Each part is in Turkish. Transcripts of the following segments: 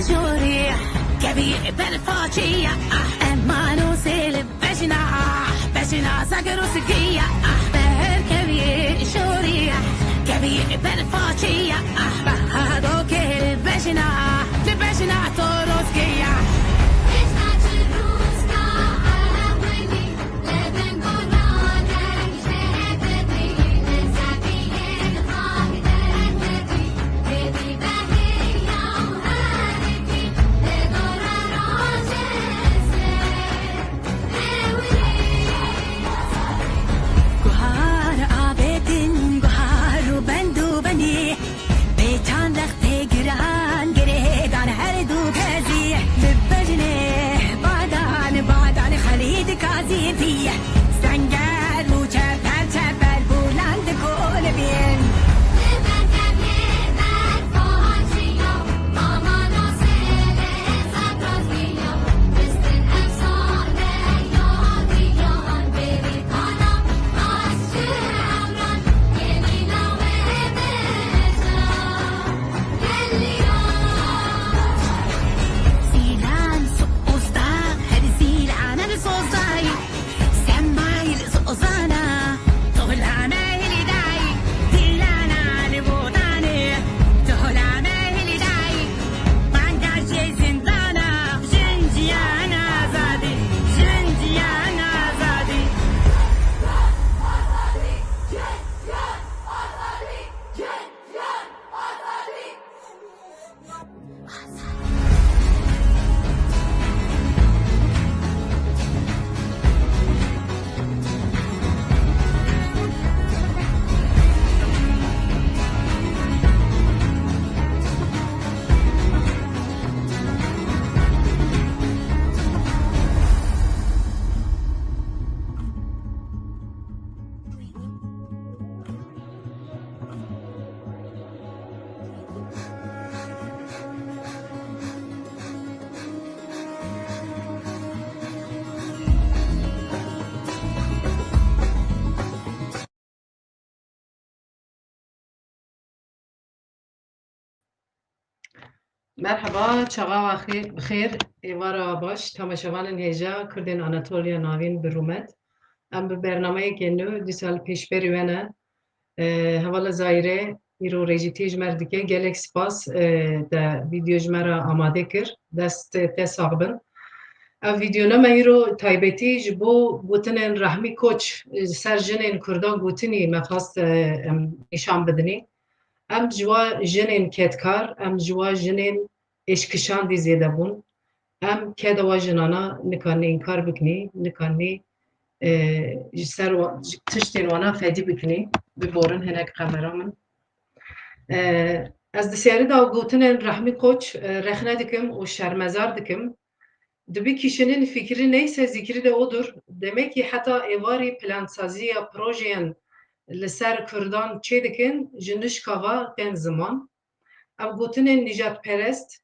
شوري كبير بالفاجية اما نوصل بشنا سكر وسقية بهر كبير شوري كبير بالفاجية هادوك بشنا تروسكية Merhaba, çağa bixêr, êvara baş, tamaşevanên hêja Kurdên Anatolya navîn bi rûmet. Em bi bernameyekê nû dîsal pêşberî we ne. Hevala Zahîrê îro rêjîtî ji me dike, gelek spas te vîdeo ji me re amade kir. Dest te sağ bin. Ev vîdeoname îro taybetî ji bo gotinên Rahmî Koç ser jinên Kurdan gotinî me xwast em nîşan bidinî. Em ji we jinên ketkar, em ji we jinên êşkişandî zêde bûn. Em keda we jinana nikanî înkar bikinî, nikanî ji ser tiştên wana fedî bikinî. Biborin hinek qemera min. Ez di serî da gotinên Rahmî Koç rexne dikim û şermezar dikim. Di kişinin fikri neyse zikri de odur. Demek ki heta êvarî plansaziya projeyên li ser Kurdan çê dikin ji nişka ve tên ziman. Ev gotinên nîjatperest,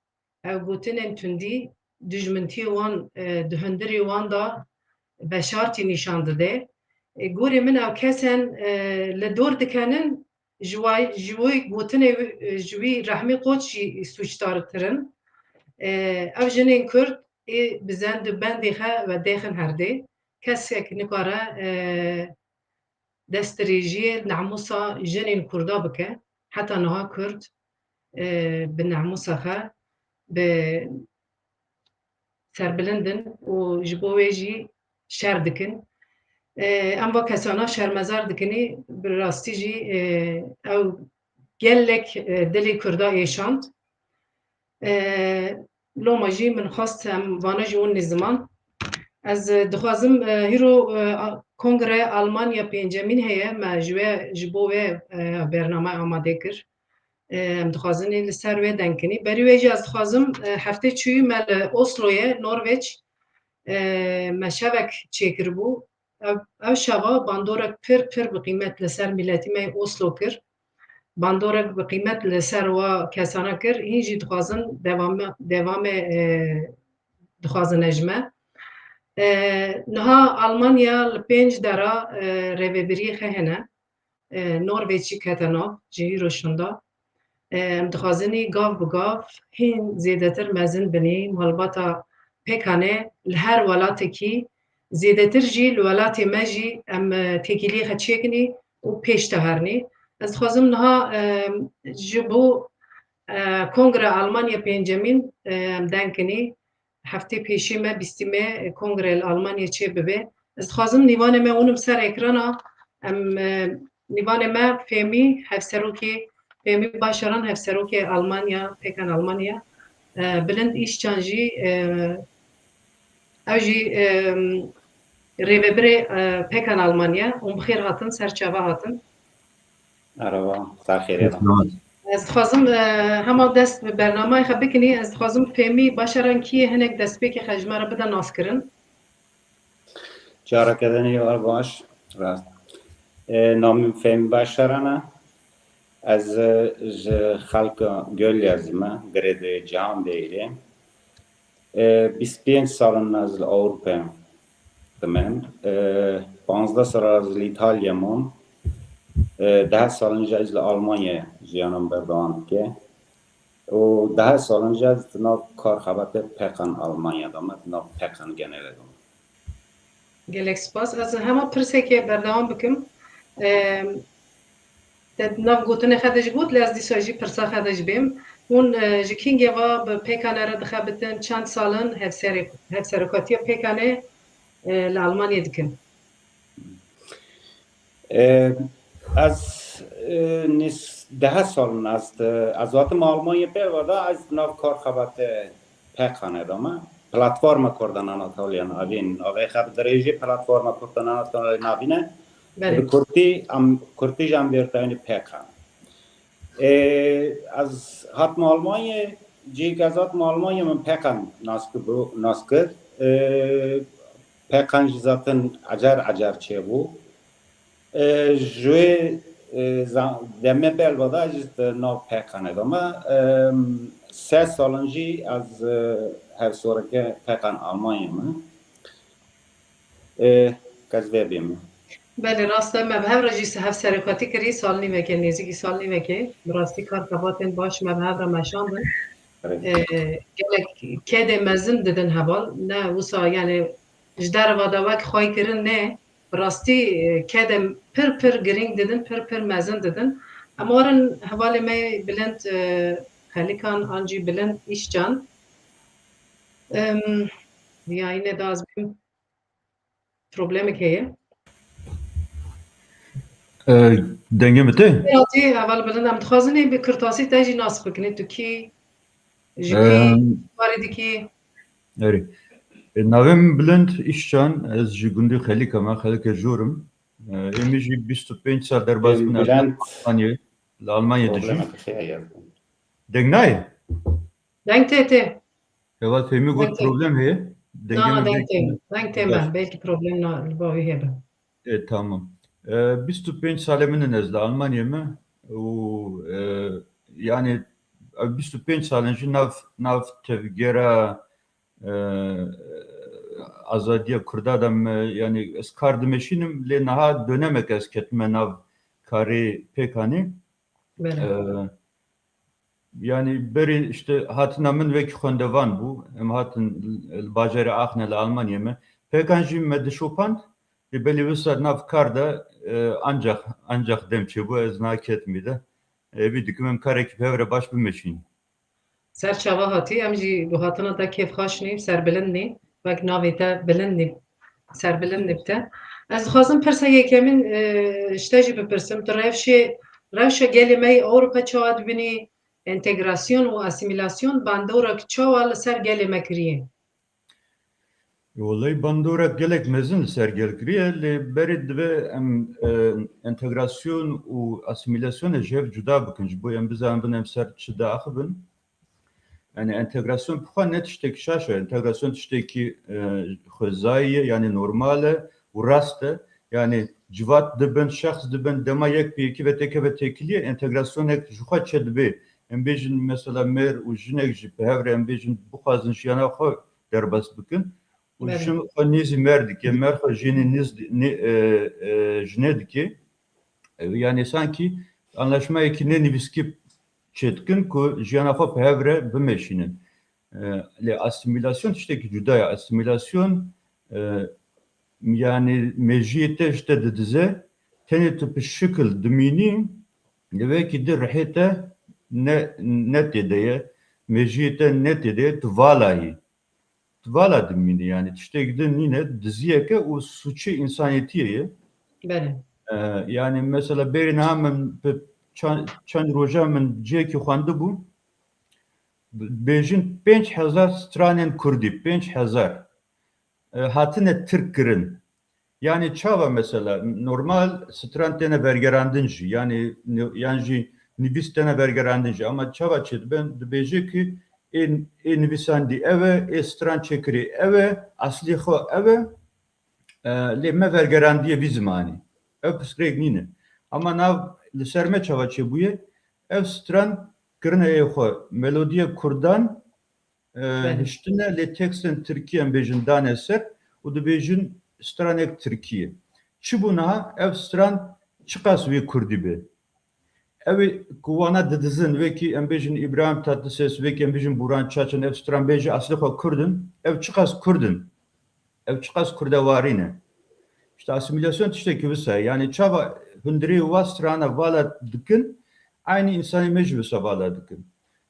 ev gotinên tundî, dijmintiyê wan di hundirê wan da beşartî nîşan dide. Gorê min ev kesên li dor dikenin ji wî gotinê ji wî Rahmî Koç jî sûçdartirin. Ev jinên Kurd ê bizên di bendê xe ve dêxin herdê. Kesek nikare destdirêjiyê namusa jinên Kurda bike. Heta niha Kurd bi namusa xe bi serbilindin û ji bo wê jî şer dikin. Em va kesana şermezar dikinî bi rastî jî ew gelek dilê Kurda êşand. Loma jî min xwast em vana ji wan nêziman. Ez dixwazim îro Kongre Almanya pêncemîn heye me ji we ji bo wê bername amade kir. Em dixwazin li ser wê denkinî. Berî wê jî ez dixwazim heftê çûyî me li Osloyê, Norveç me şevek çêkiribû. Ev şeva bandorek pir bi qîmet li ser miletî me Oslo kir. Bandorek bi qîmet li ser wa kesana kir. Hîn jî dixwazin devamê dixwazin ji me. Niha Almanya li pênc dera rêvebirî xe hene. Norveçî kete nav ji îro şinda. em dixwazînî gav bi gav hên zêdetir mezin binî malbata pêkanê li her welatekî zêdetir jî li welatê me jî em têkiliyê xwe çêkinî û pêş de hernê. Ez dixwazim niha ji bo Kongre Almanya pêncemîn em denkinî heftê pêşî me bîstî me Kongre li Almanya çê bibe. Ez dixwazim nîvanê me hûnim ser ekrana em nîvanê me fêmî hevserokê fêmî başaran hevserokê Almanya pêkan Almanya bilind îşçan jî ew jî rêvebirê pêkan Almanya û bi xêr hatin serçava hatin. Merhaba, serxêrê da. Ez dixwazim hema dest bi bernameyê xwe bikinî. Ez dixwazim fêmî başaran kî hinek destpêkê xwe ji me re bide naskirin. Carekedenî var baş. Rast. Namim Fehmi Başaran e. Ez ji xelka Gölyazê me, girêdê Cihan Bêyîrê. 25 salin ez li Ewropayê dimêm. 15 sal ez li İtalyayê mam. 10 salin jî ez li Almanyayê jiyanim berdewam dike. û 10 salin jî ez di nav karxebetê pêkan Almanyada me, di nav pêkan genelê de me. Gelek spas. Ez hema pirsekê berdewam bikim. Nav gotinê xwe de ji got lê ez dîsa jî pirsa xwe de ji bêm. Hûn ji kîngê ve bi pêkanê re dixebitin çend salin hevserokatiya pêkanê li Almanyayê dikin. Ez 10 salin ez hatim Almanyayê pê ve da ez di nav karxebetê pêkanê de me. Platforma Kurdan Anatoliyan avîn avê xwe bi dirêjî Platforma Kurdan Anatoliyan avîne. Bi Kurtî jî em bêrtewînê pêkan. Ez hatim Almanyayê cihêk ez hatim Almanyayê min pêkan nas kir. Pêkan jî zaten ecer çêbû. Ji wê demê belveda jî di nav pêkanê de me. 3 salin jî ez hevsoreke pêkan Almanyayê me. Ez vê bême. Belê rast e me bi hev re jî hevserokatî kirî salnîvekê nêzîkî salnîvekê. Bi rastî karxebatên baş me bi hev re meşandin. Gelek kedê mezin didin heval. Ne wisa yani ji derve de wek xwe kirin ne. Bi rastî kedê pir girîng didin, pir mezin didin. Em warin hevalê me bilind xelîkan an jî bilind îşcan. Diyayînê de ez bîm problemek heye. Denge mi te? Hatî heval bilind em dixwazin bi kirtasî te jî nas bikinî tu kî ji kî barê dikî. Erê. Navêm bilind îşcan ez ji gundê Xelîka me xelîkê jorim. Em jî 25 sal derbas bûne Almanyayê. Li Almanyayê dijîm. Deng nayê? Deng tê. Heval fêmî got problem heye. Na deng tê. Deng tê me. Belkî problem li bavê hebe. Tamam. 25 salê min in ez li Almanyayê me û yani 25 salên jî nav tevgera azadiya Kurda de me yani ez kar dimeşînim lê niha dönemek ez ketime nav karê pêkanê. Yani berî işte hatina min wekî xwendevan bû. Em hatin bajarê Axne li Almanyayê me. Pêkan jî me dişopand. Belê wisa nav kar de ancak dem çêbû ez naketmî de. Vî dikim em karekî hev re baş bimeşîn. Serçava hatî em jî bi hatina te kêfxweşnî serbilindî. Wek navê te bilindî serbilindî te. Ez dixwazim pirsekeke min ji te jî bipirsim. Tu rewşa gelê me Ewropa çawa dibînî entegrasyon û asimilasyon bandorek çawa li ser gelê me kiriye? Vallahi bandorek gelek mezin li ser gel kiriye lê berê dibe em entegrasyon û asimilasyonê ji hev cuda bikin ji bo em bizanin em ser çi diaxibin. Yani entegrasyon pixwa ne tiştekî şaş e. Entegrasyon tiştekî xwezayî ye yani normal e û rast e. Yani civat dibin, şexs dibin, dema yek pêkî ve teke ve tekilî entegrasyonek ji xwe çi dibe. Em bêjin mesela mêr û jinek jî bi hev re em bêjin bixwazin jiyana xwe derbas bikin. û jin xwe nêzî mêr dike, mêr xwe jinê jinê dike. Yani sanki anlaşmayekî ne nivîskî çetkin ku jiyana xwe pehevre bimeşînin. Lê asimilasyon tiştekî cuda ye. Asimilasyon yani mejiyê te ji te didize tenê tu bi şikil dimînî lêvekî di rihê te ne têde ye mejiyê te ne têde ye tu vala yî. Tu vala dimînî yani tiştekî din nîne diziyeke û suçê însaniyetiyê ye. Bele. Yani mesela berî niha min çend roja min ciyekî xwendibû bêjin 5,000 stranên Kurdî 5,000 hatine Türk kirin. Yani çava mesela normal stran tene vergerandin jî yani jî nivîs tene vergerandin jî ama çava çêdibin dibêje ki ê nivîsandî ev e stran çêkirî ev e aslî xwe ev e lê me vergerandiye vî zimanî ev pirsgirêk nîne ama nav li ser me çava çêbûye ev stran kirine ê xwe melodiya Kurdan hiştine lê tekstên Tirkiye bêjin dane ser û dibêjin stranek Tirkiye. Çi bû niha ev stran çi qas wê Kurdî be? Ew ku wana didizin wekî em bêjin İbrahim Tatlıses wekî em bêjin Buran Çaçın ev stran bêje aslî xwe Kurdin ev çi qas Kurdin ev çi qas kurdewarî ne? İşte asimilasyon tiştekî wisa yani çava hundirê wa strana vala dikin aynı insanî me jî wisa vala dikin.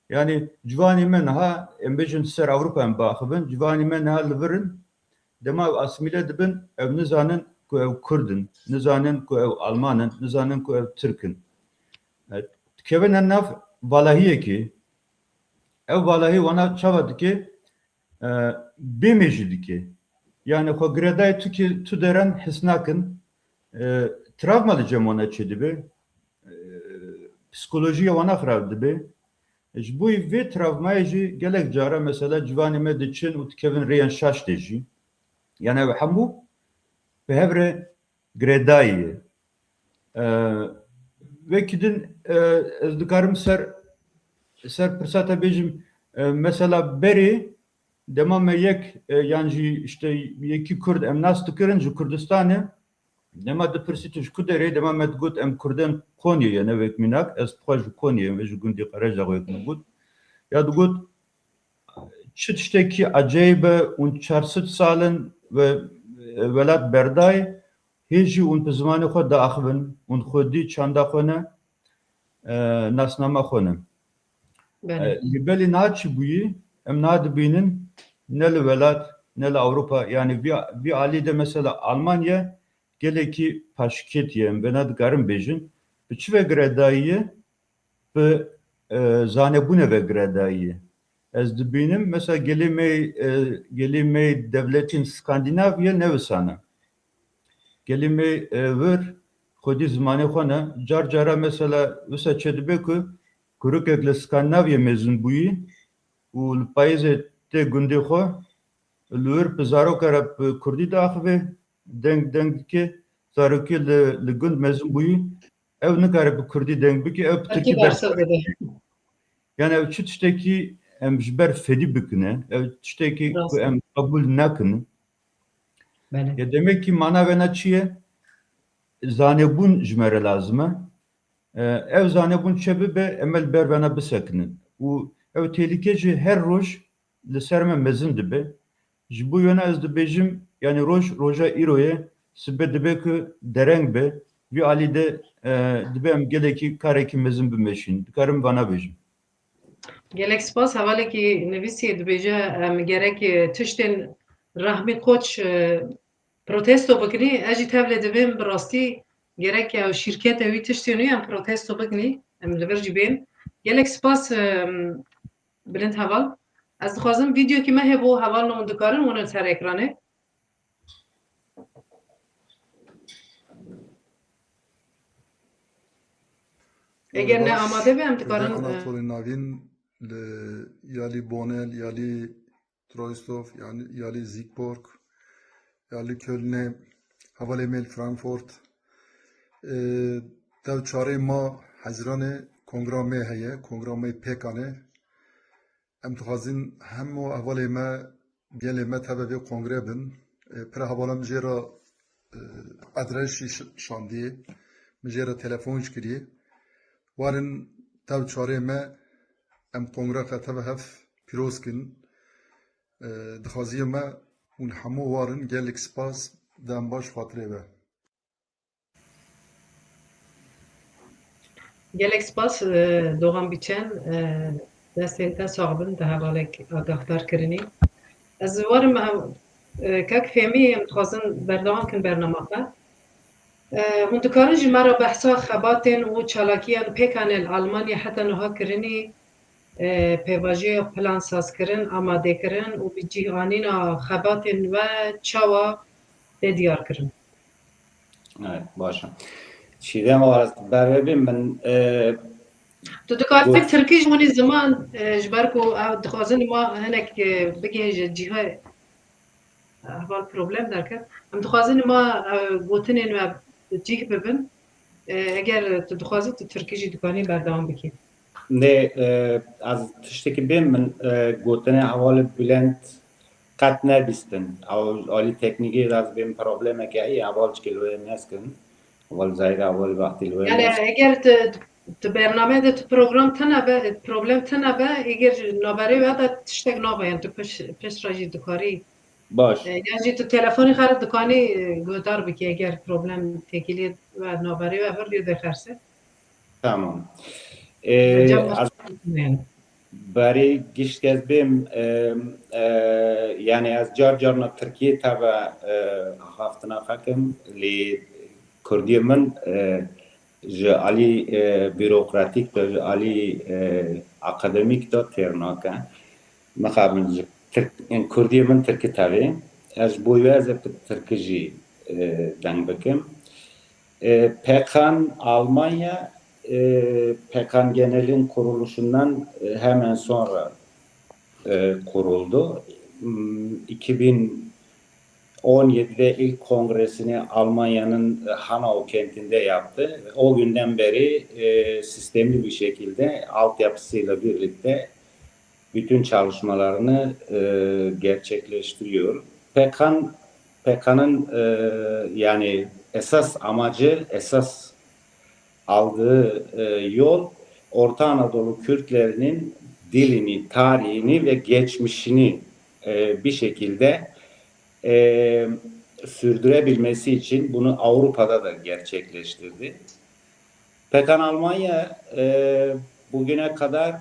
Yani civanê me niha em bêjin ser Ewropa em baxibin civanê me niha li virin dema ew asimîle dibin ew nizanin ku ew Kurdin nizanin ku ew Almanin nizanin ku ew Tirkin. Dikevine nav valahiyekî ev valahî wana çava dike bêmê jî dike. Yani xwe giredayê tu deran his nakin travma li cem wana çêdibe psikolojiya wana xirab dibe ji bo vê travmayê jî gelek cara mesela civanê me diçin û dikevin rêyên şaş de jî yani ew hemû bi hev re giredayî ye. Vekî din ez dikarim ser pirsata bêjim mesela berê dema me yek yan jî işte yekî Kurd em nas dikirin ji Kurdistanê dema dipirsî tu ji ku derê dema me digot em Kurdên Konyayê nevek mînak ez xwe ji Konyayê ve ji gundê Qerecaxuyê digot ya digot çi tiştekî acayîb e û 400 salin ve welat berdayê hê jî ûn bi zimanê xwe diaxivin û xwedî çanda xwe ne nasnama xwe ne. Bele. Li belê niha çi bûyî em niha dibînin ne li welat ne li Ewropa yani vî alî de mesela Almanya gelekî paşkêt ye em vena dikarin bêjin bi çi ve giredayî ye bi zanebûnê ve giredayî ye. Ez dibînim mesela gelê me devletên Skandinavya ne wisa ne. Gelê me vir xwedî zimanê xwe ne car cara mesela wisa çêdibe ku kurukek li Skandinavya mezûn bûyî û li payîzê tê gundê xwe li wir bi zarokê re bi Kurdî diaxive deng dike zarokê li gund mezûn bûyî ew nikare bi Kurdî deng bike ew bi Tirkî Tirkî bersiv dide. yani ew çi tiştekî em ji ber fedî bikine ew tiştekî ku em qebûl nakin Bele. ya demek ki mana vena çi ye zanebûn ji me re lazim e ev zanebûn çebibe emel ber vena bisekinin û ew tehlike jî her roj li ser me mezin dibe ji bo wena ez dibêjim yani roja îroyê sibe dibe ku dereng be vî alî de dibe em gelekî karekî mezin bimeşîn dikarim vana bêjim. Gelek spas hevalekî nivîsiyê dibêje em gerek tiştên Rahmî Koç protesto bikinî ez jî tevlê dibêm bi rastî gerek ew şîrketê wî tiştên wî em protesto bikinî em li vir jî bên. Gelek spas bilind heval. Ez dixwazim vîdyokî me hebû heval hûn dikarin hûn ser ekranê. Eger ne amade be em dikarin Anatoliy Navîn li yalî Bonel, yalî Troistov, yani yalî Siegburg, yalî Kölnê, hevalê me li Frankfurt. Dev çarê ma Hezranê kongra me heye, kongra me pêkanê. Em dixwazin hemû hevalê me gelê me teve vê kongre bin. Pir hevala min jê re adresî şandiyê, min jê re telefon ji kiriye. Warin tev çarê me em kongrexa tev hev pîroz kin. Dixwaziya me hûn hemû warin gelek spas di em baş xatirê ve. Gelek spas Doğan Biçen destên te sağ bin di hevalek agahdar-kirinê. Ez warim kek fêmî em dixwazin berdewam kin bername xwe. Hûn dikarin ji me re behsa xebatên û çalakiyên pêkan ê li Almanya heta niha kirinê pêvajoya plan sazkirin, amadekirin û bi cîhanîna xebatên we çawa tê diyar kirin. Evet, başa. Çiğdem arası berabim ben Tu dikarin Tirkî ji hûnê ziman ji ber ku ew dixwazin ma hinek bigihê ji cîha heval problem derket. Em dixwazin ma gotinên we cih bibin. Eger tu dixwazî tu Tirkî jî dikanî berdewam bikî. ne az tiştekî bêm min gotine hevalê Bülent qet nebîstin. Alî teknîkê ez bêm problemeke heye heval çikê li wê neskin. Heval zayre heval wextî li wê Yani eger tu bername de tu program tenabe problem tenabe eger naberê we de tiştek nabe yani tu pişra jî dikarî baş. yani jî tu telefonê xwe re dikanî guhdar bikî eger problem tekilî we naberê we vir lê dixerse. Tamam. Az Yani. برای گشت از بیم یعنی از جار جارنا ترکیه تابع هفتنا خاکم لی کردی من جالی بیروکراتیک تا جالی اکادمیک تا ترناکه مخابن کردی من ترکی تابع از بویه از ترکیجی دنگ بکم پکان Almanya PKK Genel'in kuruluşundan hemen sonra kuruldu. 2017'de ilk kongresini Almanya'nın Hanau kentinde yaptı. O günden beri sistemli bir şekilde altyapısıyla birlikte bütün çalışmalarını gerçekleştiriyor. PKK'nın yani esas amacı, esas aldığı yol Orta Anadolu Kürtlerinin dilini, tarihini ve geçmişini bir şekilde sürdürebilmesi için bunu Avrupa'da da gerçekleştirdi. PKK Almanya bugüne kadar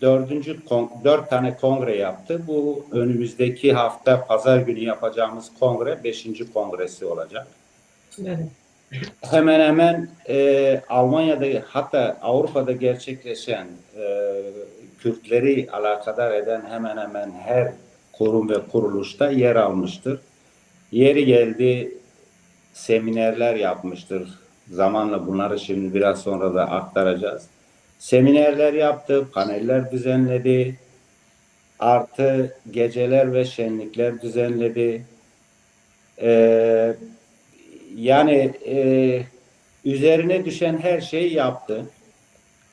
4 tane kongre yaptı. Bu önümüzdeki hafta pazar günü yapacağımız kongre 5. kongresi olacak. Evet. Hemen hemen Almanya'da hatta Avrupa'da gerçekleşen Kürtleri alakadar eden hemen hemen her kurum ve kuruluşta yer almıştır. Yeri geldi seminerler yapmıştır. Zamanla bunları şimdi biraz sonra da aktaracağız. Seminerler yaptı, paneller düzenledi, artı geceler ve şenlikler düzenledi. Yani üzerine düşen her şeyi yaptı.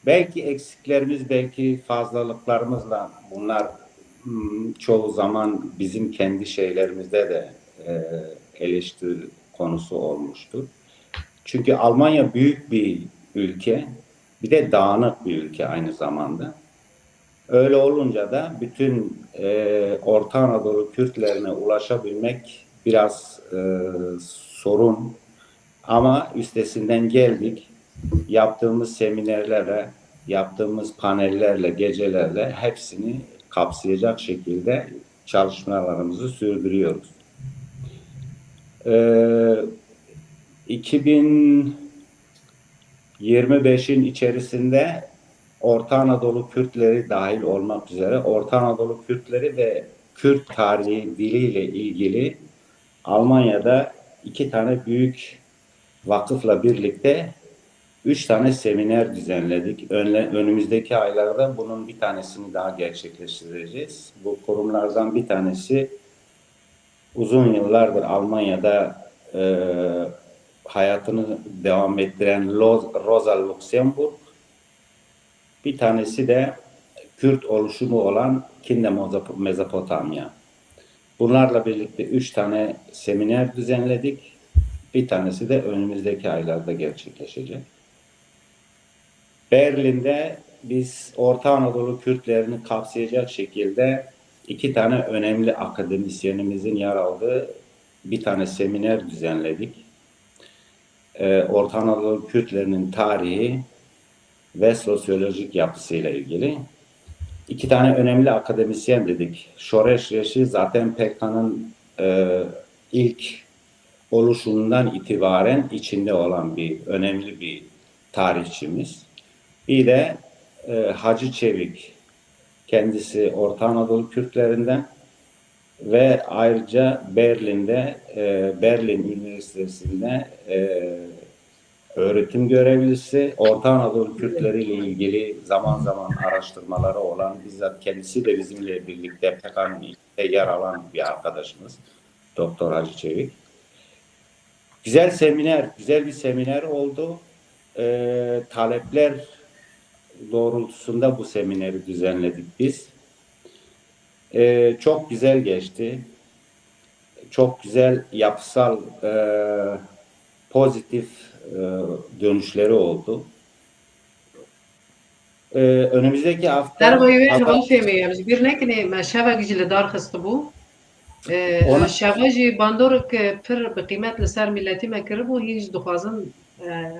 Belki eksiklerimiz, belki fazlalıklarımızla bunlar çoğu zaman bizim kendi şeylerimizde de eleştiri konusu olmuştur. Çünkü Almanya büyük bir ülke, bir de dağınık bir ülke aynı zamanda. Öyle olunca da bütün Orta Anadolu Kürtlerine ulaşabilmek biraz sorun. Ama üstesinden geldik. Yaptığımız seminerlerle, yaptığımız panellerle, gecelerle hepsini kapsayacak şekilde çalışmalarımızı sürdürüyoruz. 2025'in içerisinde Orta Anadolu Kürtleri dahil olmak üzere Orta Anadolu Kürtleri ve Kürt tarihi diliyle ilgili Almanya'da 2 tane büyük vakıfla birlikte 3 tane seminer düzenledik. Önümüzdeki aylarda bunun bir tanesini daha gerçekleştireceğiz. Bu kurumlardan bir tanesi uzun yıllardır Almanya'da hayatını devam ettiren Rosa Luxemburg. Bir tanesi de Kürt oluşumu olan Kinde Mezopotamya. Bunlarla birlikte 3 tane seminer düzenledik. Bir tanesi de önümüzdeki aylarda gerçekleşecek. Berlin'de biz Orta Anadolu Kürtlerini kapsayacak şekilde 2 tane önemli akademisyenimizin yer aldığı bir tane seminer düzenledik. Orta Anadolu Kürtlerinin tarihi ve sosyolojik yapısıyla ilgili. 2 tane önemli akademisyen dedik. Şoreş Reşi zaten PKK'nın ilk oluşumundan itibaren içinde olan önemli bir tarihçimiz. Bir de Hacı Çevik, kendisi Orta Anadolu Kürtlerinden ve ayrıca Berlin'de Berlin Üniversitesi'nde öğretim görevlisi, Orta Anadolu Kürtleri ile ilgili zaman zaman araştırmaları olan, bizzat kendisi de bizimle birlikte PKK'da yer alan bir arkadaşımız, Doktor Hacı Çevik. Güzel bir seminer oldu. Talepler doğrultusunda bu semineri düzenledik biz. Çok güzel geçti. Çok güzel yapısal, pozitif dönüşleri oldu. Önümüzdeki hafta Dervayı jwan fehmiye. Bir nekine me şevek jî li dar xist bû. Şevek jî bandorek pir bi qîmet li ser milletî me kiribû. Hîn jî dixwazin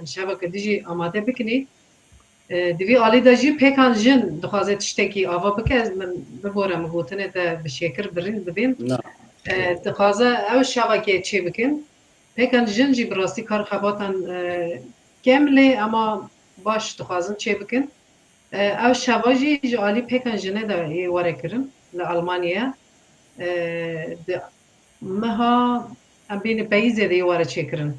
şevek dijî amade bikinî. Divî alî de jî pêkan jin dixwaze tiştekî ava bike. Min bibore min gotinê te bi şêkir birîn bibên. Dixwaze ew şevekê çê bikin. Pêkan jin jî bi rastî kar xebatan kem lê ama baş dixwazin çê bikin. Ew şeva jî ji alî pêkan jinê de ê were kirin li Almanyaya. Di meha em bêhne peyîzê de ê were çêkirin.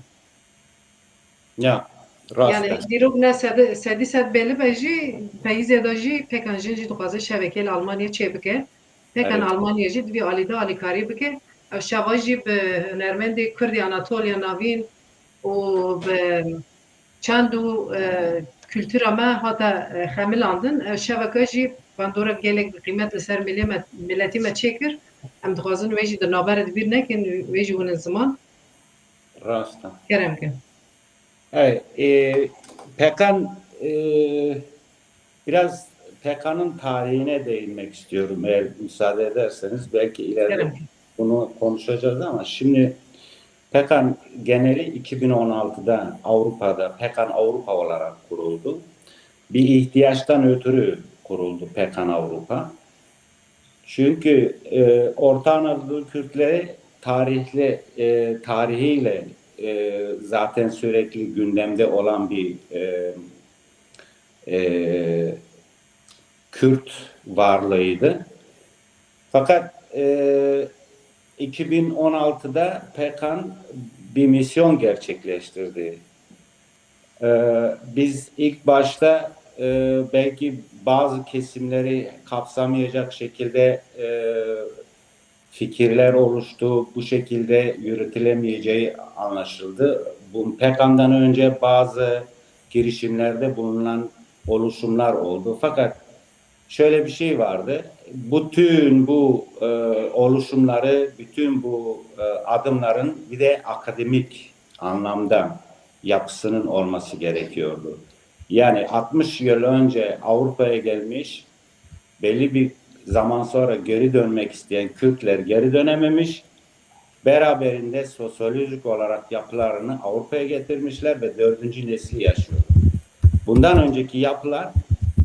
Ya, rast. Yani dîrok ne sedî sed bêli be jî peyîzê de jî pêkan jin jî dixwaze şevekê li Almanyaya çê bike. Pêkan Evet. Almanya jî divê alî de alîkarî bike. Ew şeva jî bi hunermendê Kurdî Anatolya navîn û bi çend û kültüra me hata xemilandin. Ev şeveke jî bandorek gelek bi qîmet li ser milletî me çêkir. Em dixwazin wê jî di navberê di bîr nekin, wê jî hûn ziman Rast. kerem kin. Evet, Pekan, biraz Pekan'ın tarihine değinmek istiyorum eğer müsaade ederseniz. Belki ileride Kerem. bunu konuşacağız ama şimdi Pekan geneli 2016'da Avrupa'da Pekan Avrupa olarak kuruldu. Bir ihtiyaçtan ötürü kuruldu Pekan Avrupa. Çünkü Orta Anadolu Kürtleri tarihiyle zaten sürekli gündemde olan bir Kürt varlığıydı. Fakat 2016'da Pekan bir misyon gerçekleştirdi. Biz ilk başta belki bazı kesimleri kapsamayacak şekilde fikirler oluştu. Bu şekilde yürütülemeyeceği anlaşıldı. Bu Pekan'dan önce bazı girişimlerde bulunan oluşumlar oldu. Fakat şöyle bir şey vardı. Bütün bu oluşumları, bütün bu adımların bir de akademik anlamda yapısının olması gerekiyordu. Yani 60 yıl önce Avrupa'ya gelmiş, belli bir zaman sonra geri dönmek isteyen Kürtler geri dönememiş, beraberinde sosyolojik olarak yapılarını Avrupa'ya getirmişler ve 4. nesli yaşıyor. Bundan önceki yapılar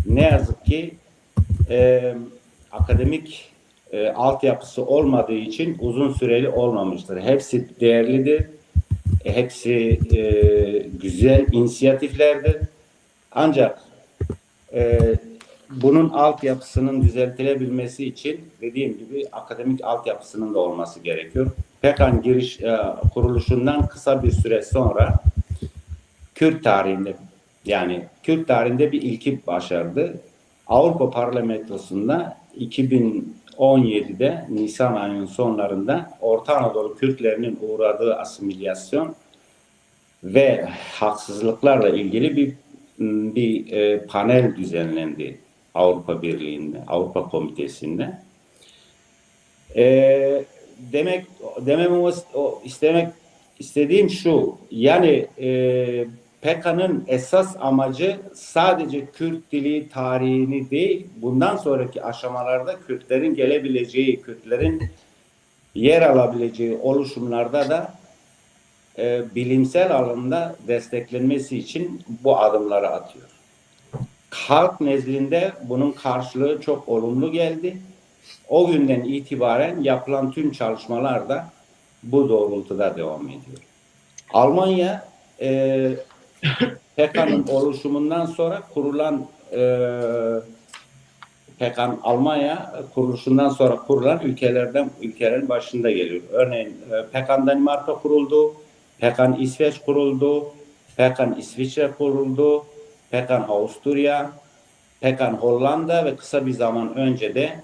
ne yazık ki akademik altyapısı olmadığı için uzun süreli olmamıştır. Hepsi değerlidir, hepsi güzel inisiyatiflerdir. Ancak bunun altyapısının düzeltilebilmesi için dediğim gibi akademik altyapısının da olması gerekiyor. Pekan kuruluşundan kısa bir süre sonra Kürt tarihinde bir ilki başardı. Avrupa Parlamentosu'nda 2017'de Nisan ayının sonlarında Orta Anadolu Kürtlerinin uğradığı asimilasyon ve haksızlıklarla ilgili bir panel düzenlendi Avrupa Birliği'nde, Avrupa Komitesi'nde. Demek istemek istediğim şu, yani PKK'nın esas amacı sadece Kürt dili tarihini değil, bundan sonraki aşamalarda Kürtlerin gelebileceği, Kürtlerin yer alabileceği oluşumlarda da bilimsel alanda desteklenmesi için bu adımları atıyor. Halk nezdinde bunun karşılığı çok olumlu geldi. O günden itibaren yapılan tüm çalışmalar da bu doğrultuda devam ediyor. Almanya PKK'nın oluşumundan sonra kurulan PKK Almanya kuruluşundan sonra kurulan ülkelerin başında geliyor. Örneğin PKK Danimarka kuruldu, PKK İsveç kuruldu, PKK İsviçre kuruldu, PKK Avusturya, PKK Hollanda ve kısa bir zaman önce de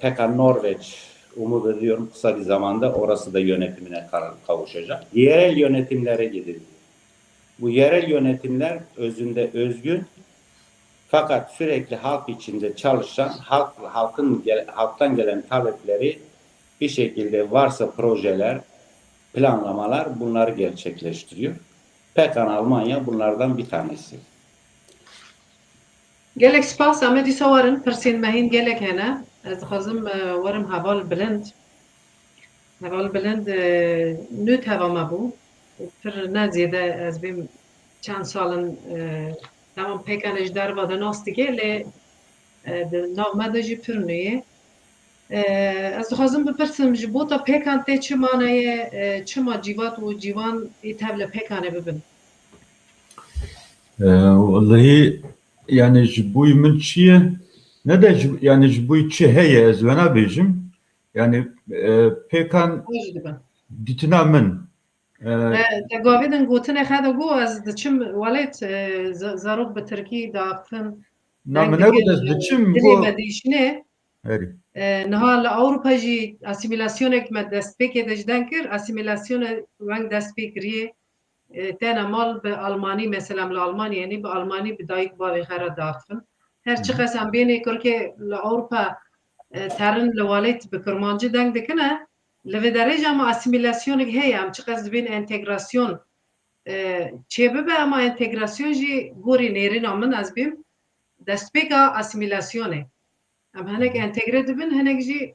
PKK Norveç, umut ediyorum kısa bir zamanda orası da yönetimine kavuşacak. Yerel yönetimlere gidildi. Bu yerel yönetimler özünde özgün, fakat sürekli halk içinde çalışan, halktan gelen talepleri bir şekilde varsa projeler, planlamalar bunları gerçekleştiriyor. PKK Almanya bunlardan bir tanesi. Gelek spas ama di sawarin persin mehin gelek hena. Ez xazım warım haval bilind. Haval bilind nüt hava bu. Pir ne ziyade ez bim çand salın tamam PKK ejdar vadan astige le navma da jî pir nûye. Ez dixwazim bipirsim ji bo ta PKK tê çi manaye çima civat û civan tevle PKK bibin. Vallahi yani ji boî min çi ye ne de yani ji boî çi heye ez vena bêjim yani pêkan Xwe jî dibin. dîtina min Te gavêdin gotinê xe de got ez diçim welêt zarok bi Tirkî daaxivin na min nebû ez diçim dilê got me dîşinê herî niha li Ewropa jî asîmîlasyonek me destpêkê de ji den kir asîmîlasyona weng dest pê kiriye tena mal bi Almanî mesela li Almanyayê bi Almanî bi dayîk bavê xe re daaxivin her çi qesam bênê Kirkê li Ewropa terin li welêt bi Kirmancî deng dikine li vê derêja me asîmîlasyonek heye em çi qes dibên entegrasyon çê bibe ama entegrasyon jî gorî nêrîna min ez bîm destpêka asîmîlasyonê em hinek entegre dibin hinek jî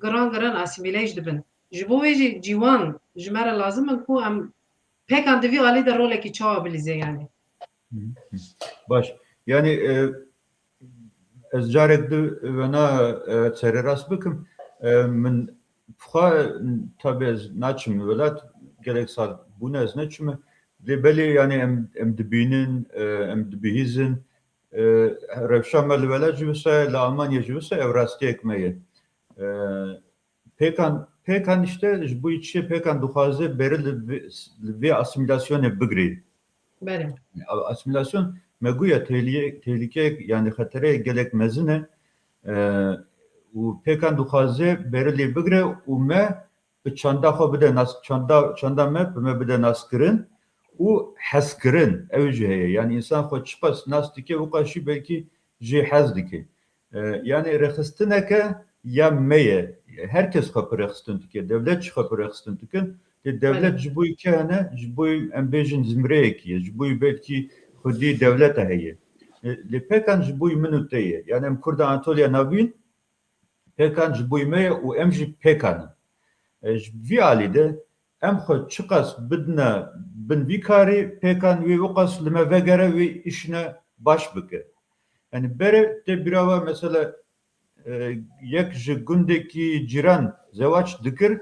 giran asîmîle jî dibin ji bo wê jî cîwan ji me re lazim in ku em pêkan di vî alî de rolekî çawa bilîze yani. baş yani ez carek di vena serêrast bikim min xwe tabi ez naçim welat gelek sal bûne ez neçime lê belê yani em dibînin em dibihîzin rewşa me li welat jî wisa li Almanya jî wisa ev rastiyek me ye pêkan işte ji bo çi pêkan dixwaze beri li vê asîmîlasyonê bigirê Berê. asimilasyon meguya tehlike yani xetere gelek mezine u pekan dixwaze berê bigire û me bi çanda xwe bide nas çanda me me bide naskirin û hezkirin ew jî heye yani insan xwe çiqas nas dike û qaşî belkî jê hez dike yani rexistineke ya me ye herkes xwe rexistin dike devlet jî xwe rexistin dikin devlet ji bo ke hene ji bo em bêjin zimreyekî ye ji bo belkî xwedî devlet heye lê pekan ji bo min û te ye yani em Kurda Anatolya navîn pekan ji bo me ye û em jî pekan ji vî alî de em xwe çiqas bidine bin vî karî pekan wê wiqas li me vegere wê îşine baş bike yani berê te birava mesela yek ji gundekî cîran zewaç dikir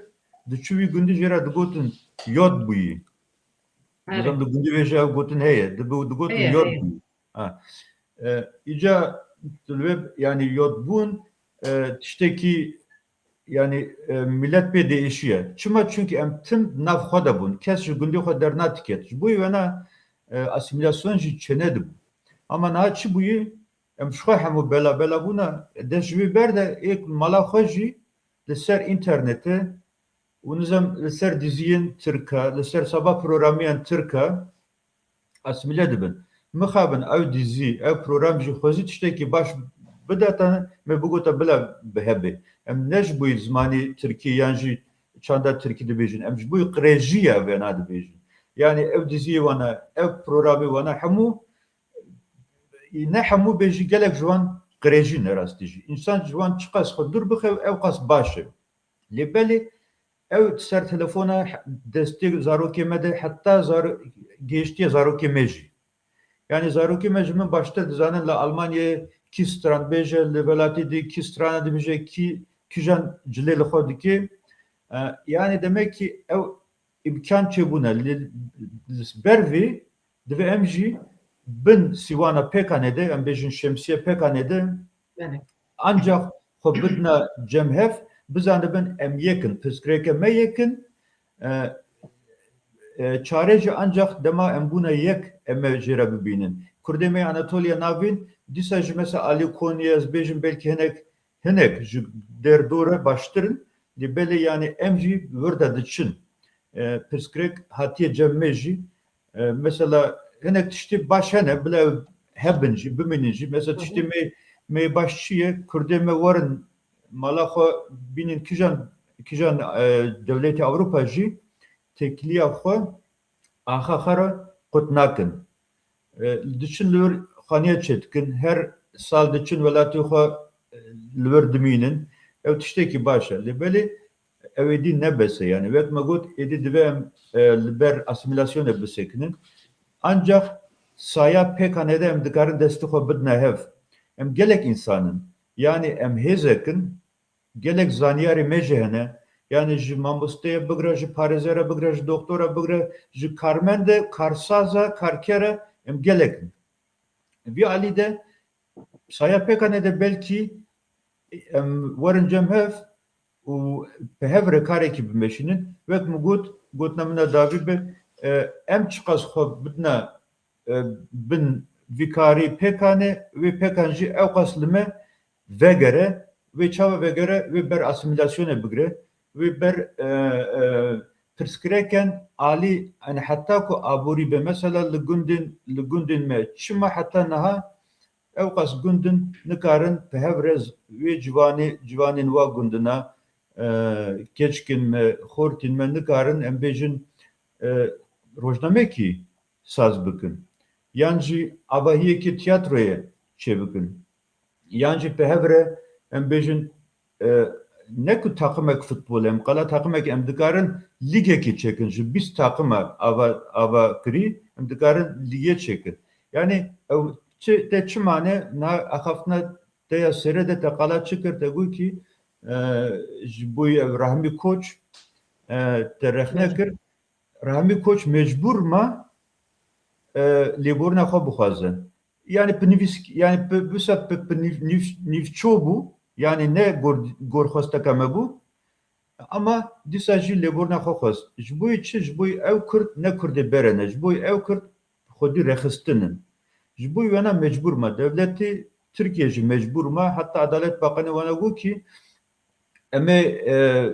diçû wî gundî jê re digotin yod bûyî di gundî wê jî ev gotin heye digotin yod bûyî îca yani yod bûn tiştekî yani millet pê değişiye çima çünkü em tim nav xwe de bûn kes ji gundî xwe dernatıket ji bo wena asîmîlasyon jî çene dibû ama niha çi bûyî em ji xwe hemû bela bûna de ji wê ber de êk mala xwe jî li ser internetê û nizam li ser diziyên Tirka li ser sabah programiyên Tirka asîmîle dibin mixabin ew dizî ew program jî xwezî tiştekî baş bide te me bigota bila bihebe em ne ji bo zmanî Tirkî yan jî çanda Tirkî dibêjin em ji bo qirêjiya vena dibêjin yani ev diziyi vana, ev programı vana hemu ne hemu beji gelek jwan krejin erastici. İnsan jwan çıkas dur bixev ev qas başı. Libeli ev ser telefona destek zaroki mede hatta geçtiği zaroki meji. Yani zaroki mejimin başta dizanen la Almanya ki stran beje le velati di ki strana di beje ki kijan cileli xodi ki yani demek ki ev imkan çebuna bervi dve emji bin sivana pekanede em bejin şemsiye pekanede Yani. ancak xobidna cemhef bizanı ben em yekin piskreke me yekin çareci ancak dema em buna yek eme jera bibinin. Kurdeme Anatolia navin disa ji mesela Ali Konya'z bejin belki henek der doğru baştırın di bele yani emji burada dıçın piskrek hatiye cemmeji mesela henek tişti baş hene bile hebinci bimininci mesela tişti me başçıya kurdeme varın malaxo binin kijan devleti Avrupacı tekliye xwe axaxara qutnakin. Diçin li wir xaniye çetkin. Her sal diçin welatê xwe li wir dimînin. Ew tiştekî baş e. Lê belê ew êdî nebese yani. Wek me got êdî dibe em li ber asimilasyonê bisekinin. Ancak saya pekanede em dikarin destê xwe bidine hev. Em gelek insanın. Yani em hêzekin gelek zaniyarê me jî hene. Yani ji mamosteye bigre, ji parêzera bigre, ji doktora bigre, ji karmende, karsaza, karkera em gelekin. Vî alî de saya pekane de belki em werin cemhev û pehevre karekî bimeşînin wek min got min davî be em çiqas xwe bidine bin vî karî pekane wê pekan jî ew qas li me vegere wê çawa vegere wê ber asimilasyonê bigire ve ber pirskreken ali yani hatta ku aburi be mesela li gundin me çima hatta naha ev qas gundin nikarin pehevrez ve civanin wa gundina keçkin me xortin me nikarin em bejin rojname ki saz bikin yancı avahiye ki tiyatroya çebikin yancı pehevre em bejin ne ku takımek futbol em qala takımek em dikarin lige ki çekin ji 20 takıma ava kri em dikarin lige çekin yani te çimane na axafna te ya serede te qala çıkır te gu ki bu Rahmi Koç te rexne kir Rahmi Koç mecbur ma liborna xwe bixwaze yani pnivisk yani büsa nivçobu yani ne gorxosteka me bu ama dîsa jî lêborna xwe xwest ji bo çi ji bo ew Kurd ne Kurdê berene ji bo ew Kurd xwedî rexistinin ji bo wena mecbur ma devletê Tirkiye jî mecbur ma hatta Adalet Bakanı wana got ki em ê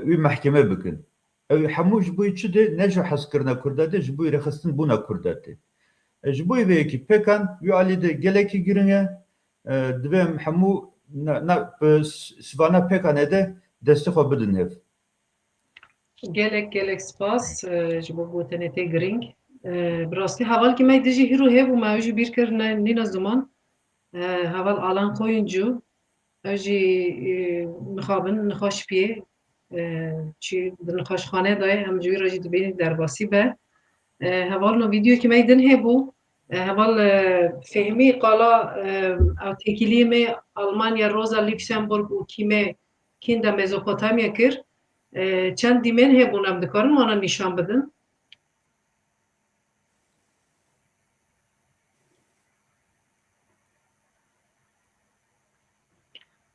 wî mehkeme bikin ew hemû ji bo çi de ne ji hezkirina Kurda de ji bo rexistin bûna Kurda de ji bo vê yekî pekan wî alî de gelekî giring e divê em hemû Svana pekane de destê xwe bidin hev. Gelek spas ji bo gotinê giring. Bi rastî heval ki me dijî hîro hev û me ew jî bîr kir nîna ziman. Heval alan koyuncu ew jî mixabin nixweşpiyê çi di nixweşxane de em ji wî re jî dibînin derbasî be. Heval no vîdyoyekî me din hebû. Heval fehmî qala ew tekiliyê me Almanya, Rosa Luxemburg û kîn de Mezopotamya kir. Çend dîmen hebûn em dikarin wana nîşan bidin?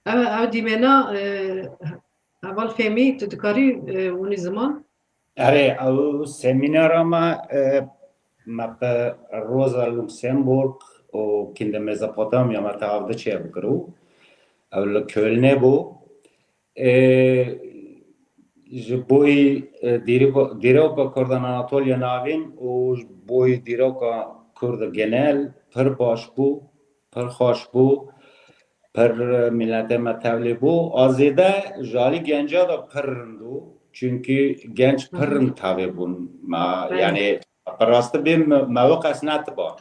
Ew dîmena heval fehmî tu dikarî hûnî ziman? Are ew semînara me pe Rosa Luxemburg û kîn de Mezopotamya me tev diçe bikirû ew li Kölnê bû ji boî dîroka Kurdan Anatolya navîn û ji boî dîroka Kurd genel pir baş bû pir xweş bû pir milletê me tevlî bû azêde ji alî genca da pir rind bû çünkü genç pir rind tevlî bûn yani Rastı bir mevkas natban.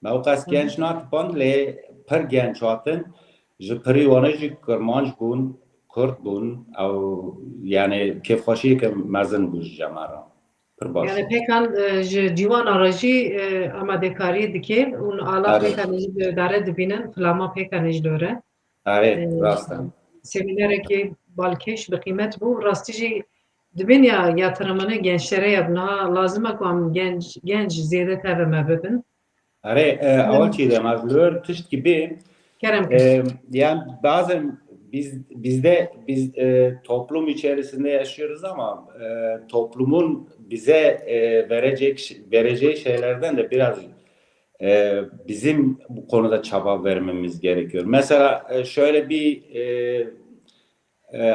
Mevkas genç natban le per genç hatın jipri vanajı kermanj bun, Kürt bun, au yani kefhaşi ke mezin buj jamara. Per baş. Yani pekan ji ciwan aracı amadekari dike un ala Evet. pekan ji dare dibinin flama pekan ji dore. Evet, rastım. Seminereki balkeş bir kıymet bu. Rastıcı dibin ya yatırımını gençlere yapına lazım akım genç ziyade teveme bibin. Evet, awal çiğdem azlıyor tışt gibi Kerem yani bazen biz toplum içerisinde yaşıyoruz ama toplumun bize vereceği şeylerden de biraz bizim bu konuda çaba vermemiz gerekiyor. Mesela şöyle bir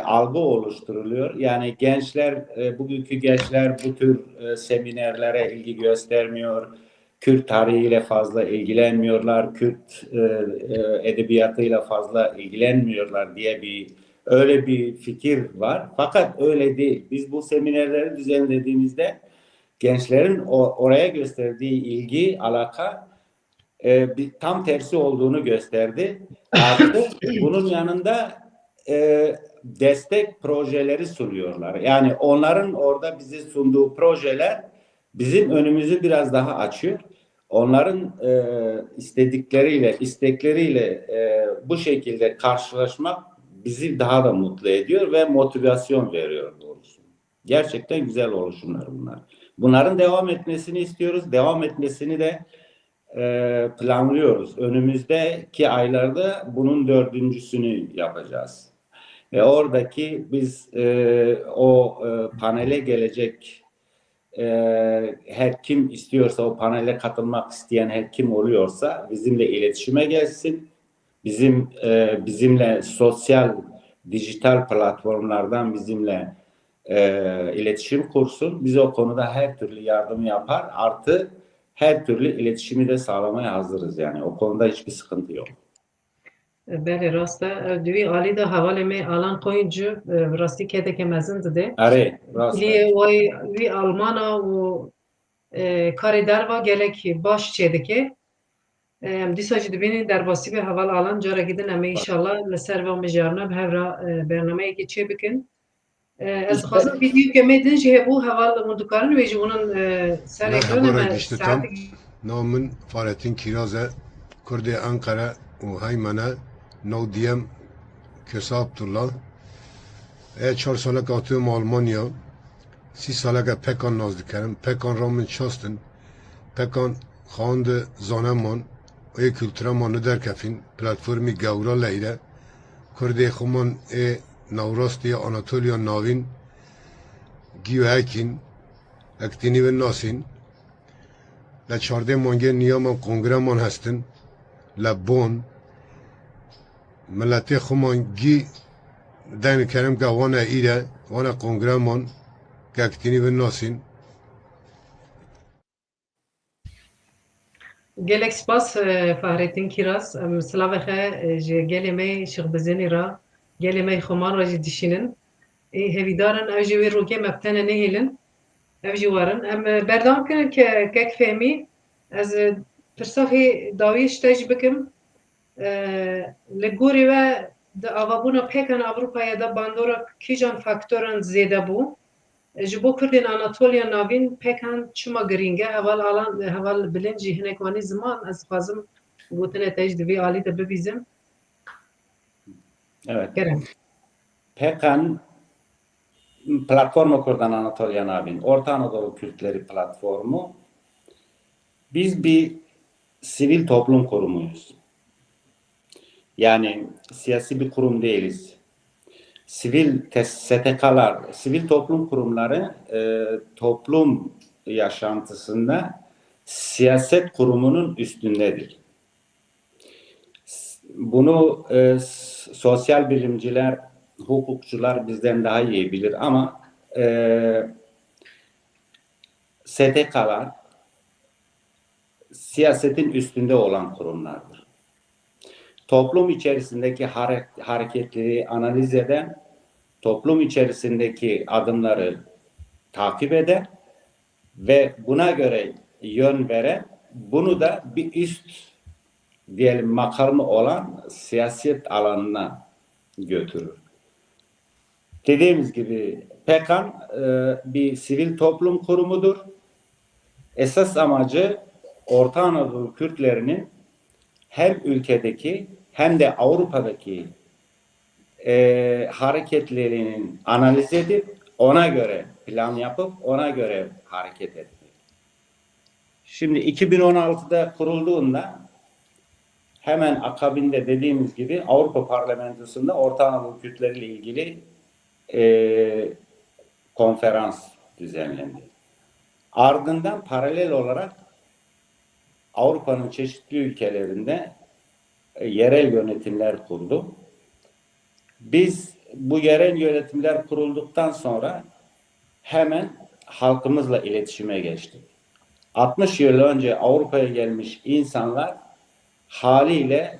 algı oluşturuluyor. Yani gençler, bugünkü gençler bu tür seminerlere ilgi göstermiyor. Kürt tarihiyle fazla ilgilenmiyorlar. Kürt edebiyatıyla fazla ilgilenmiyorlar diye öyle bir fikir var. Fakat öyle değil. Biz bu seminerleri düzenlediğimizde gençlerin oraya gösterdiği ilgi, alaka tam tersi olduğunu gösterdi. Artı bunun yanında destek projeleri sunuyorlar. Yani onların orada bize sunduğu projeler bizim önümüzü biraz daha açıyor. Onların istekleriyle bu şekilde karşılaşmak bizi daha da mutlu ediyor ve motivasyon veriyor doğrusu. Gerçekten güzel oluşumlar bunlar. Bunların devam etmesini istiyoruz. Devam etmesini de planlıyoruz. Önümüzdeki aylarda bunun 4.'sünü yapacağız. Oradaki biz panele gelecek her kim istiyorsa, o panele katılmak isteyen her kim oluyorsa bizimle iletişime gelsin. Bizimle sosyal dijital platformlardan bizimle iletişim kursun. Biz o konuda her türlü yardım yapar. Artı her türlü iletişimi de sağlamaya hazırız yani. O konuda hiçbir sıkıntı yok. بله راسته دوی عالی ده حواله می الان کوینجو راستی که که مزن ده Evet, rastlar. وی آلمانا و کاری در و گلک باش چیده که دیساجی دبینی در باسی به حوال الان جارا گیدن اما ایشالله لسر و مجارنا به هر برنامه که چه بکن از خواستم ویدیو که میدن جه بو حوال مدکارن ویجی اونن سر اکران Merhaba اما işte ساعت namın Fahrettin Kiraz'e Kürdi Ankara u Haymana Navdiyem Köse Abdullah 4 sala katıyım Almanya 30 sala pekan naz dikerim pekan ramın çastın pekan xandı zaneman o kültüremanı derkefin platformi gavra leyre Kürdi xuman Navrasti Anatolya Navin Giyuhekin Ektini ve Nasin La 14 مانگه نیامان کنگره هستن لبون ملت خمان گی دن کرم که وانا ایره وانا کنگره من گکتینی و ناسین gelek spas Fahrettin Kiraz slavekhe geleme şıkbezeni ra geleme xuman ra jî dişinin hevidaran ev jî wê rokê mebtene nehêlin ev jî warin em berdam kirin ke kek fehmî ez pirsavê dawiyê ji te jî bikim li gorî we di avabûna pekan Avrupaya da bandora kîjan faktoran zêde bû ji bo Kurdên Anatolya navîn pekan çima girîng e heval bilind jî hinek wanî ziman ez dixwazim gotinê te jî di vê alî de bibîzim Evet. Kerem Pekan Platformu Kurdan Anatolya Navin, Orta Anadolu Kürtleri Platformu. Biz bir sivil toplum kurumuyuz. Yani siyasi bir kurum değiliz. STK'lar, sivil toplum kurumları toplum yaşantısında siyaset kurumunun üstündedir. Bunu sosyal bilimciler, hukukçular bizden daha iyi bilir ama STK'lar siyasetin üstünde olan kurumlardır. Toplum içerisindeki hareketleri analiz eden, toplum içerisindeki adımları takip eder ve buna göre yön veren, bunu da bir üst diyelim makamı olan siyaset alanına götürür. Dediğimiz gibi PKK bir sivil toplum kurumudur. Esas amacı Orta Anadolu Kürtlerinin hem ülkedeki hem de Avrupa'daki hareketlerinin analiz edip ona göre plan yapıp ona göre hareket etmek. Şimdi 2016'da kurulduğunda hemen akabinde dediğimiz gibi Avrupa Parlamentosu'nda Orta Anadolu Kürtleri ile ilgili konferans düzenlendi. Ardından paralel olarak Avrupa'nın çeşitli ülkelerinde yerel yönetimler kurdu. Biz bu yerel yönetimler kurulduktan sonra hemen halkımızla iletişime geçtik. 60 yıl önce Avrupa'ya gelmiş insanlar haliyle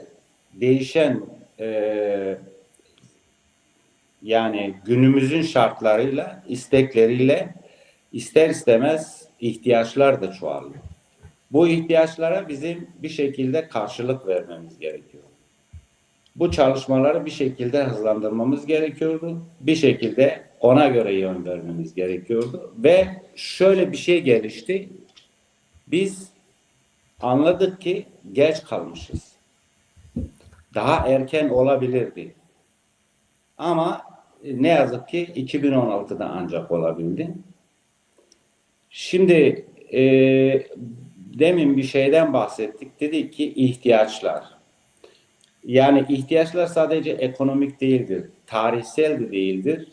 değişen yani günümüzün şartlarıyla, istekleriyle ister istemez ihtiyaçlar da çoğalıyor. Bu ihtiyaçlara bizim bir şekilde karşılık vermemiz gerekiyor. Bu çalışmaları bir şekilde hızlandırmamız gerekiyordu. Bir şekilde ona göre yön vermemiz gerekiyordu. Ve şöyle bir şey gelişti. Biz anladık ki geç kalmışız. Daha erken olabilirdi. Ama ne yazık ki 2016'da ancak olabildi. Şimdi demin bir şeyden bahsettik. Dedik ki ihtiyaçlar. Yani ihtiyaçlar sadece ekonomik değildir. Tarihsel de değildir.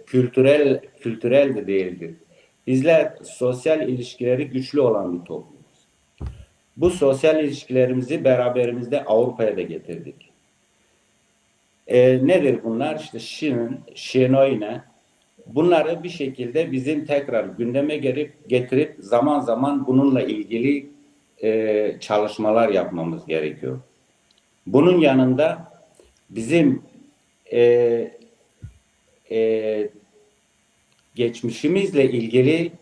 Kültürel de değildir. Bizler sosyal ilişkileri güçlü olan bir toplumuz. Bu sosyal ilişkilerimizi beraberimizde Avrupa'ya da getirdik. Nedir bunlar? İşte Şinoyne. Bunları bir şekilde bizim tekrar gündeme getirip zaman zaman bununla ilgili çalışmalar yapmamız gerekiyor. Bunun yanında bizim geçmişimizle ilgili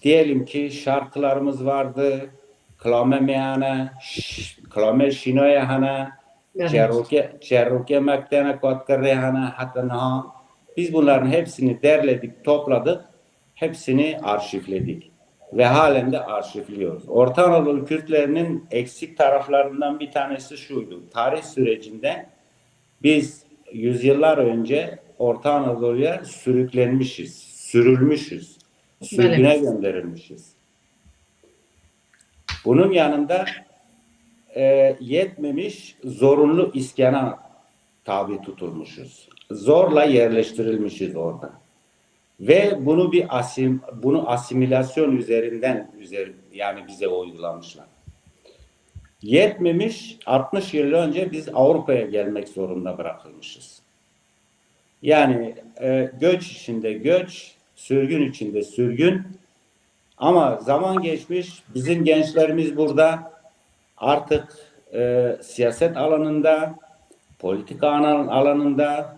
diyelim ki şarkılarımız vardı. Klame meyana, klame şinoya hana, çerruke mektene kotkare hana hatana. Biz bunların hepsini derledik, topladık. Hepsini arşivledik. Ve halen de arşivliyoruz. Orta Anadolu Kürtlerinin eksik taraflarından bir tanesi şuydu. Tarih sürecinde biz yüzyıllar önce Orta Anadolu'ya sürülmüşüz. Sürgüne gönderilmişiz. Bunun yanında yetmemiş zorunlu iskana tabi tutulmuşuz. Zorla yerleştirilmişiz orada. Ve bunu asimilasyon üzerinden yani bize uygulamışlar. Yetmemiş 60 yıl önce biz Avrupa'ya gelmek zorunda bırakılmışız. Yani göç içinde göç, sürgün içinde sürgün. Ama zaman geçmiş, bizim gençlerimiz burada artık siyaset alanında, politika alanında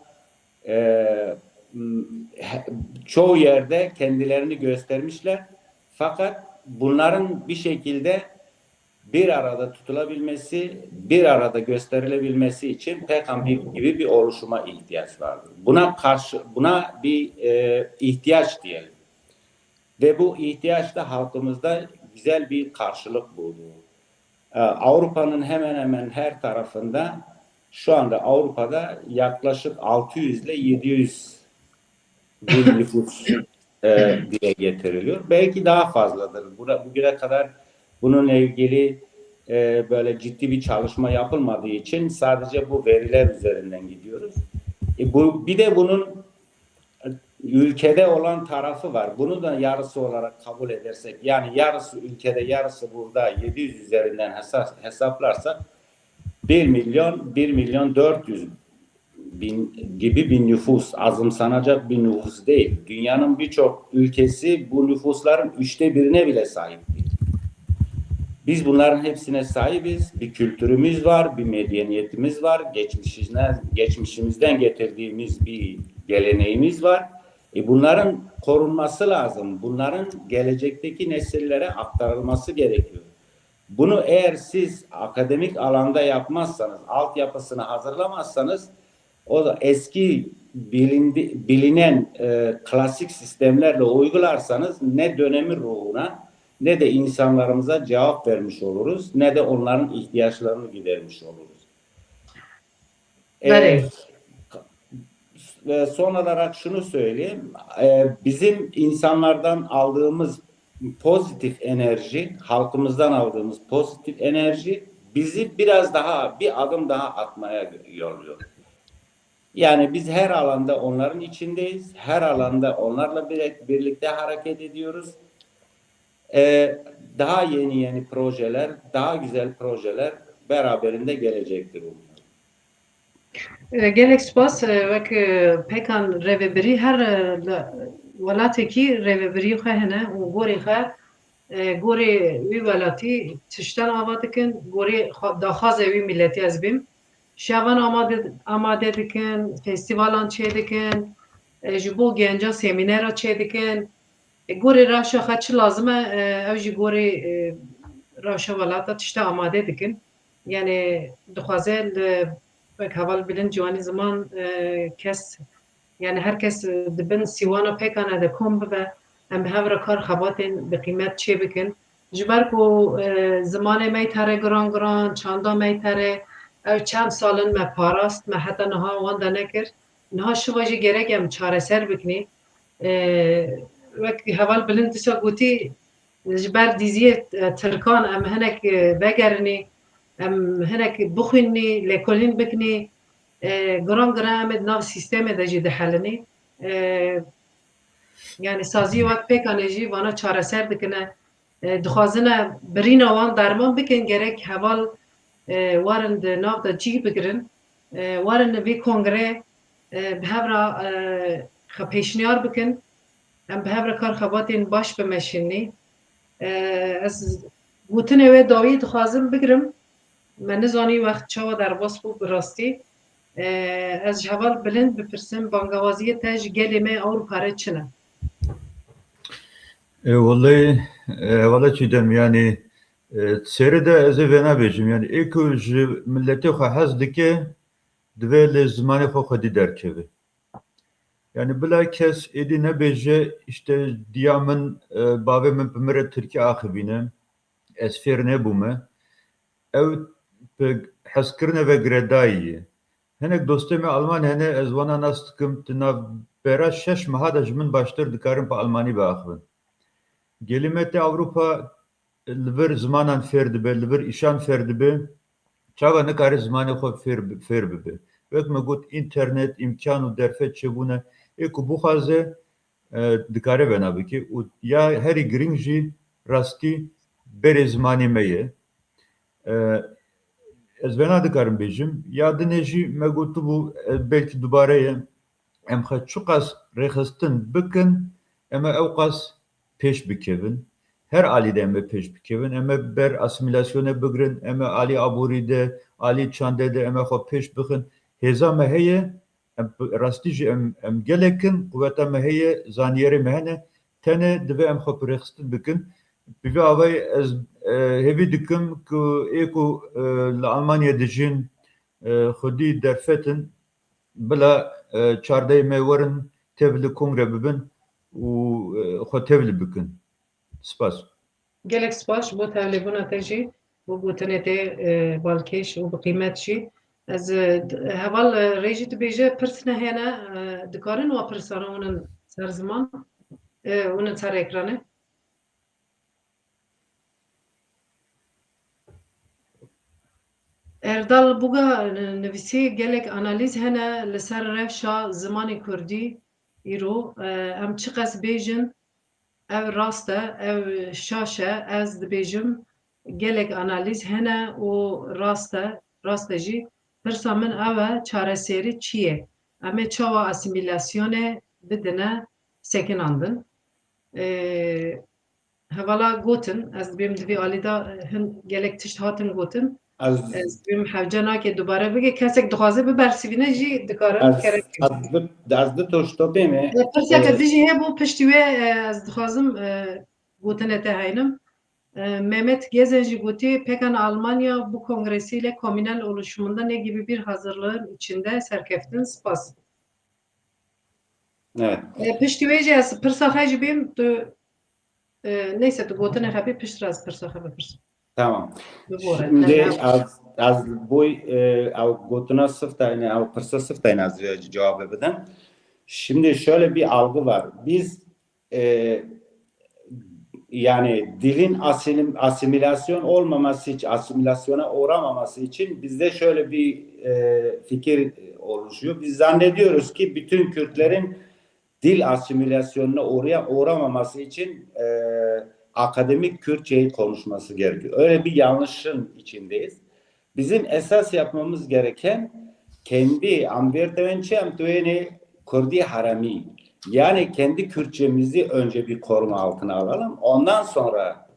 çoğu yerde kendilerini göstermişler. Fakat bunların bir şekilde bir arada tutulabilmesi, bir arada gösterilebilmesi için PKK gibi bir oluşuma ihtiyaç vardır. Buna bir ihtiyaç diyelim. Ve bu ihtiyaç da halkımızda güzel bir karşılık buldu. Avrupa'nın hemen hemen her tarafında şu anda Avrupa'da yaklaşık 600 ile 700 bin nüfus dile getiriliyor. Belki daha fazladır. Bugüne kadar bununla ilgili böyle ciddi bir çalışma yapılmadığı için sadece bu veriler üzerinden gidiyoruz. Bir de bunun ülkede olan tarafı var. Bunu da yarısı olarak kabul edersek, yani yarısı ülkede, yarısı burada 700 üzerinden hesaplarsak 1 milyon 400 bin gibi bir nüfus, azımsanacak bir nüfus değil. Dünyanın birçok ülkesi bu nüfusların 1/3'üne bile sahip değil. Biz bunların hepsine sahibiz. Bir kültürümüz var, bir medeniyetimiz var, geçmişimizden getirdiğimiz bir geleneğimiz var. Bunların korunması lazım. Bunların gelecekteki nesillere aktarılması gerekiyor. Bunu eğer siz akademik alanda yapmazsanız, altyapısını hazırlamazsanız, o da eski bilinen klasik sistemlerle uygularsanız ne dönemin ruhuna ne de insanlarımıza cevap vermiş oluruz, ne de onların ihtiyaçlarını gidermiş oluruz. Evet. Ve son olarak şunu söyleyeyim, bizim insanlardan aldığımız pozitif enerji, halkımızdan aldığımız pozitif enerji bizi biraz daha, bir adım daha atmaya yolluyor. Yani biz her alanda onların içindeyiz, her alanda onlarla birlikte hareket ediyoruz. Daha yeni projeler, daha güzel projeler beraberinde gelecektir umarım. Gelek spas vek pekan reveberi her welatekî reveberiya xwe hene û gorê xwe gorê wî welatî tiştan ava dikin, gorê daxwaza wî milletî ez bîm. Şevan amade dikin, festîvalan çê dikin, ji bo genca semînera çê dikin. Gorê reşa xwe çi lazim e ew jî gorê reşa welata tişta amade dikin. Yani dixwaze li wek heval bilin ciwanî ziman kes yani herkes dibin sîwana pêkan de kom bibe em bi hev re kar xebatên bi qîmet çê bikin ji ber ku zimanê me tere giran çanda me tere ew çend salin me parast me heta niha wan de nekir niha şiva jî gerek em çareser bikinî wek heval bilin dîsa gotî ji ber dîziyê Tirkan em hinek vegerinî em hinek bixwînî lêkolîn bikinî giran em ê nav sîstemê de jî dihelinî yani sazî wek pêkanê jî vana çareser dikine dixwazine birîna wan derman bikin gerek heval warin di nav de cih bigirin warin li vê kongre bi hev re xwe pêşniyar bikin em bi hev re kar xebatên baş bimeşînî ez gotinê wê dawî dixwazim bigirim me nizanî wext çawa derbas bû bi rastî ez ji heval bilind bipirsim bangewaziyê te ji gelê me Ewropa re çi ne? Vallahi valla çiğdem yani seride ez ê venabêjim yani êku ji milletê xwe hez dike divê lê zimanê xwe xwedî derkeve. Yani bila kes êdî nebêje işte diya min bavê min pimire Tirkî axivîne ez fêr nebûme ew hezkirine ve giredayî ye. Hinek dostê me Alman hene ez wana nas dikim di navbera 6 meha de ji min baştir dikarin pe Almanî biaxivin. Gelê me tê Ewropa li vir zimanan fêr dibe, li vir îşan fêr dibe, çawa nikare zimanê xwe fêr bibe. Wek me got înternet, îmkan û derfet çêbûne, ê ku bixwaze dikare vena bike û ya herî giring jî rastî berê zimanê me ye. Ez vena dikarim bêjim, ya dinê jî me gotibû belkî dubare ye, em xwe çi qas rêxistin bikin, em ê ew qas pêş bikevin. Her alî de em ê pêş bikevin, em ê ber asimilasyonê bigirin, em ê alî aborî de, alî çandê de em ê xwe pêş bixin. Hêza me heye, rastî jî em gelekin, quveta me heye, zaniyerê me hene, tenê divê em xwe pirêxistin bikin. Bi vê avayî ez hêvî dikim ku ê ku li Almanyê dijîn xwedî derfetin bila çardeyê me werin tev li kongre bibin û xwe tev li bikin. Spas. Gelek spas bo tevlîbûna te jî bo gotinê te balkêş û bi qîmet jî ez heval rê jî dibêje pirsine hene dikarin wa pirsana hûnin ser ziman hûnin ser ekranê Erdal bûga nivîsî gelek analîz hene li ser rewşa zimanê Kurdî îro em çi qas bêjin ew rast e ew şaş e ez dibêjim gelek analîz hene û rast e jî pirsa min ew e çareserî çi ye em ê çawa asîmîlasyonê bidine sekinandin hevala gotin ez dibêm divê alî de hin gelek tişt hatin gotin از Ez bim hevce nake dubare bige kesek dixwaze biber sivîne jî dikarin از kerek. از دو تشتوبه می Pirseke dijî hebû piştî wê ez dixwazim gotinê te heynim. Mehmet Gezen jî gotî pekana Almanya bu kongresiyle komünel oluşumunda ne gibi bir hazırlığın içinde serkeftin? Spas. Evet. Piştî wê jî ez pirsa xwe jî bêm tu neyse tu gotinê xwe bê piştre ez pirsa xwe bipirsim. Tamam. Bibore. Şimdi az bu av gotuna sıftayını av pırsa sıftayını az cevap bedem. Şimdi şöyle bir algı var. Biz yani dilin asimilasyon olmaması için, asimilasyona uğramaması için bizde şöyle bir fikir oluşuyor. Biz zannediyoruz ki bütün Kürtlerin dil asimilasyonuna uğramaması için akademik Kürtçeyi konuşması gerekiyor. Öyle bir yanlışın içindeyiz. Bizim esas yapmamız gereken kendi amverdevençem tüyeni Kurdi harami, yani kendi Kürtçemizi önce bir koruma altına alalım. Ondan sonra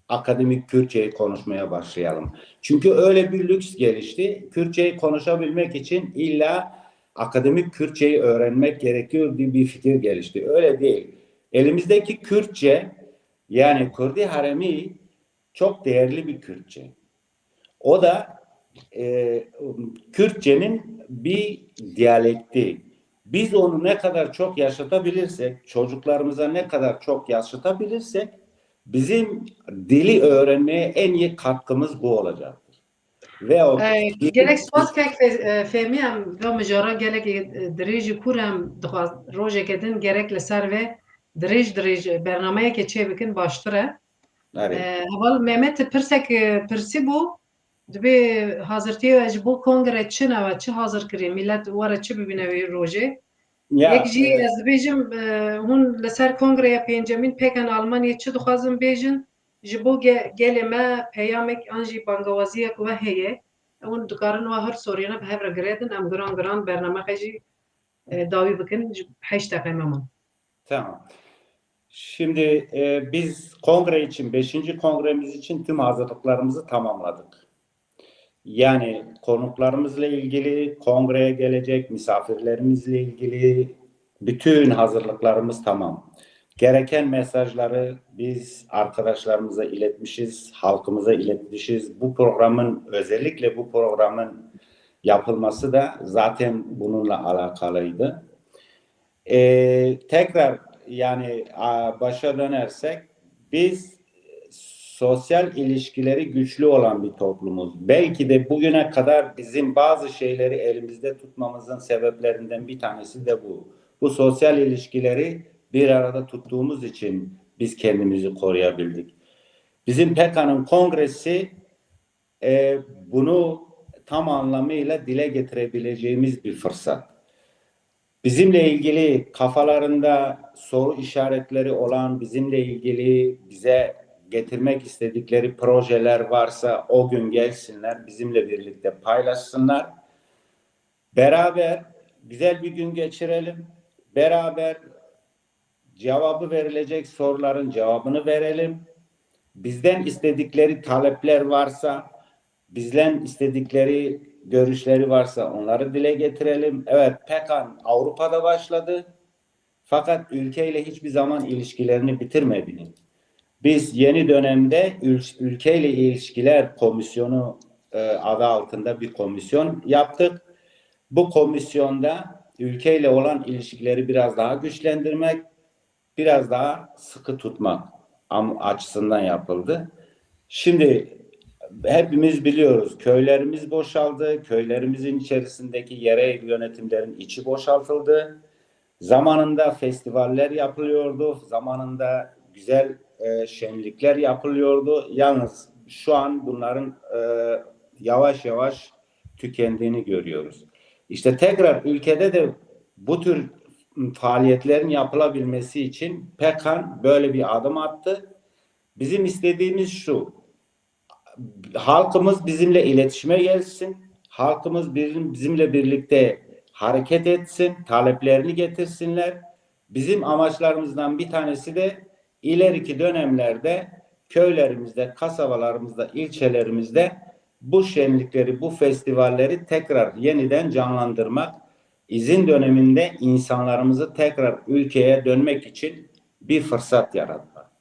akademik Kürtçeyi konuşmaya başlayalım. Çünkü öyle bir lüks gelişti. Kürtçeyi konuşabilmek için illa akademik Kürtçeyi öğrenmek gerekiyor diye bir fikir gelişti. Öyle değil. Elimizdeki Kürtçe, yani Kurdi harami çok değerli bir Kürtçe. O da Kürtçenin bir diyalekti. Biz onu ne kadar çok yaşatabilirsek, çocuklarımıza ne kadar çok yaşatabilirsek, bizim dili öğrenmeye en iyi katkımız bu olacaktır. Ve o Gelek spas kek fehmiyem ve mijara gelek dirêjî kur em rojeke din gerek li ser ve dirêj bernameyeke çê bikin baştir e. Heval Mehmet pirsek pirsî bû dibê hazirtiye ji bo kongre çi neve çi hazir kirî millet were çi bibîne wê rojê. Yek jî ez dibêjim hûn li ser kongreya pêncemîn pêkena Almanyayê çi dixwazin bêjin ji bo gelê me peyamek an jî bangewaziyek we heye hûn dikarin we her soriyene bi hev re giredin em giran bername jî dawî bikin ji 8 deqe meman. Tamam. Şimdi biz kongre için, 5. kongremiz için tüm hazırlıklarımızı tamamladık. Yani konuklarımızla ilgili, kongreye gelecek misafirlerimizle ilgili bütün hazırlıklarımız tamam. Gereken mesajları biz arkadaşlarımıza iletmişiz, halkımıza iletmişiz. Özellikle bu programın yapılması da zaten bununla alakalıydı. Tekrar yani başa dönersek biz sosyal ilişkileri güçlü olan bir toplumuz. Belki de bugüne kadar bizim bazı şeyleri elimizde tutmamızın sebeplerinden bir tanesi de bu. Bu sosyal ilişkileri bir arada tuttuğumuz için biz kendimizi koruyabildik. Bizim PKK'nın kongresi bunu tam anlamıyla dile getirebileceğimiz bir fırsat. Bizimle ilgili kafalarında soru işaretleri olan, bizimle ilgili bize getirmek istedikleri projeler varsa o gün gelsinler, bizimle birlikte paylaşsınlar. Beraber güzel bir gün geçirelim. Beraber cevabı verilecek soruların cevabını verelim. Bizden istedikleri talepler varsa, bizden istedikleri görüşleri varsa onları dile getirelim. Evet, PKK Avrupa'da başladı. Fakat ülkeyle hiçbir zaman ilişkilerini bitirmedi. Biz yeni dönemde ülkeyle ilişkiler komisyonu adı altında bir komisyon yaptık. Bu komisyonda ülkeyle olan ilişkileri biraz daha güçlendirmek, biraz daha sıkı tutmak açısından yapıldı. Şimdi hepimiz biliyoruz, köylerimiz boşaldı, köylerimizin içerisindeki yerel yönetimlerin içi boşaltıldı. Zamanında festivaller yapılıyordu, zamanında güzel şenlikler yapılıyordu. Yalnız şu an bunların yavaş yavaş tükendiğini görüyoruz. İşte tekrar ülkede de bu tür faaliyetlerin yapılabilmesi için PKK böyle bir adım attı. Bizim istediğimiz şu: halkımız bizimle iletişime gelsin, halkımız bizimle birlikte hareket etsin, taleplerini getirsinler. Bizim amaçlarımızdan bir tanesi de ileriki dönemlerde köylerimizde, kasabalarımızda, ilçelerimizde bu şenlikleri, bu festivalleri tekrar yeniden canlandırmak, izin döneminde insanlarımızı tekrar ülkeye dönmek için bir fırsat yaratmak.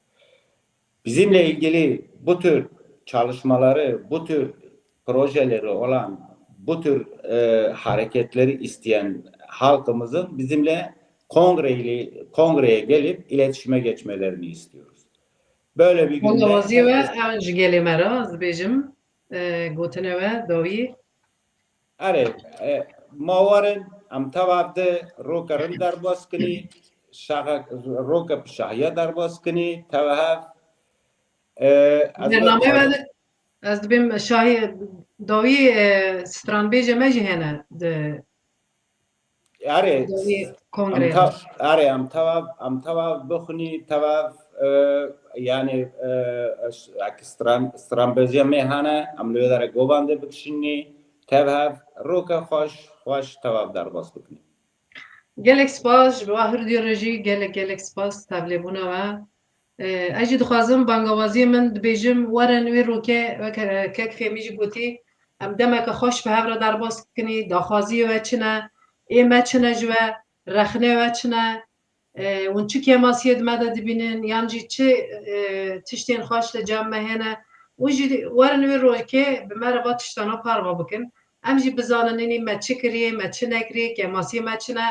Bizimle ilgili bu tür çalışmaları, bu tür projeleri olan, bu tür hareketleri isteyen halkımızın bizimle kongreye gelip iletişime geçmelerini istiyoruz. Böyle bir günde Mollawazî ve ew ji gelê me re ez dibêjim gotinê we dawî ماورن ام توابده روکرن در باز کنی روک پشاهیه در باز کنی توهف bername we de ez dibêm şahî dawî stranbêje me jî hene di dawî kongrê de. ام تواب بخونی تواب yani استرانبزی مهانه ام لیو داره گوبانده بکشینی توهف روک خوش تواب در باز بکنی. Gelek spas ji we hirdiyo re jî gelek spas tevlêbûna we. Ez jî dixwazim bangewaziyê min dibêjim werin wê rokê kek fêmî jî gotî em demeke xweş bi hev re derbas bikinî, daxwaziyê we çi ne, ê me çi ne ji we, rexnê we çi ne, hûn çi kemasiyê di me de dibînin yan jî çi tiştên xweş li cem me hene. Û jî werin wê rokê bi me re va tiştana parva bikin. Em jî bizanin înî me çi kiriye, me çi nekiriye, kemasiyê me çi ne.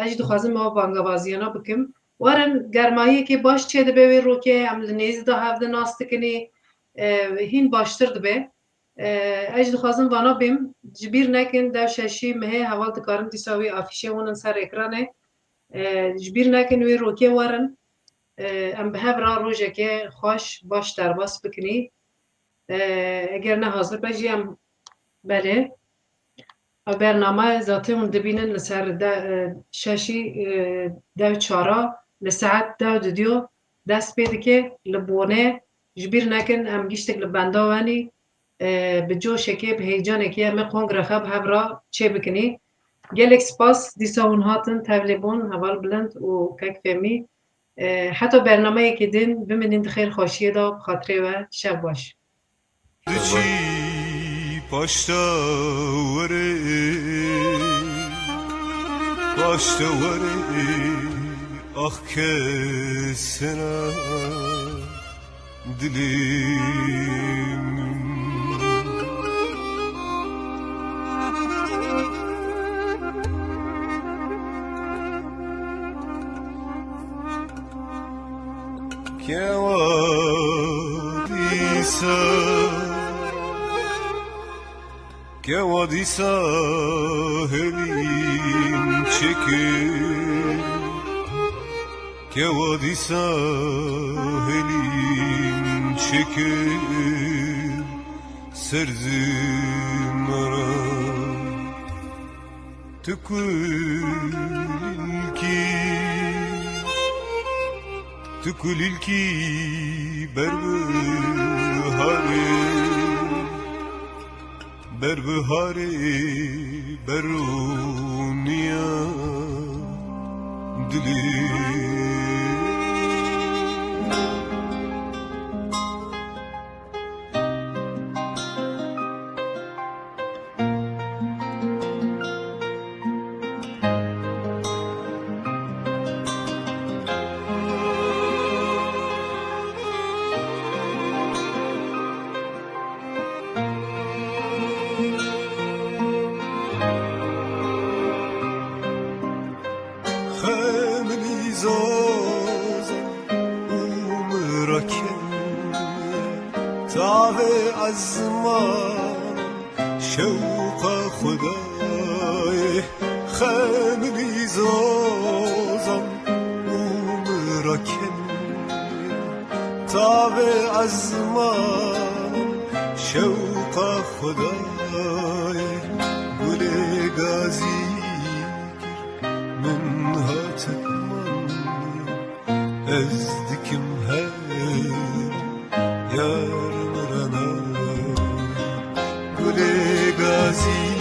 Ez jî dixwazim ew bangewaziyana bikim. Werin germayiyekê baş çê dibe wê rokê, em li nêzî de hev de nas dikinî, hîn baştir dibe. Ez jî dixwazim vana bêm, ji bîr nekin dev şeşî mehê heval dikarin dîsa wê afîşê hûnin ser ekranê. Ji bîr nekin wê rokê werin, em bi hev ra rojekê xweş baş derbas bikinî. Eger ne hazir be jî em belê. Bername zatê hûn dibînin li ser şeşî dev çara li saet dew didiyo dest pê dike li bonê ji bîr nekin em giştek li benda wenî bi coşekê bi heyecanekê em ê kongrexa bi hev ra çê bikinî. Gelek spas dîsa hûn hatin tevlêbûn heval bilind û kek fêmî. Heta bernameyekê din bimînin di xêr xweşiyê de bi xatirê we şev baş. Başta vare ah kesena dilim Kevadi sahelim çeker Kevadi sahelim çeker Serzimara Tükülki berbihare beruniya dilim azman şevqa Xuday xemli zozan umra ken tave azman şevqa Xuday gule gazi min hatman ezdikim her yar gazi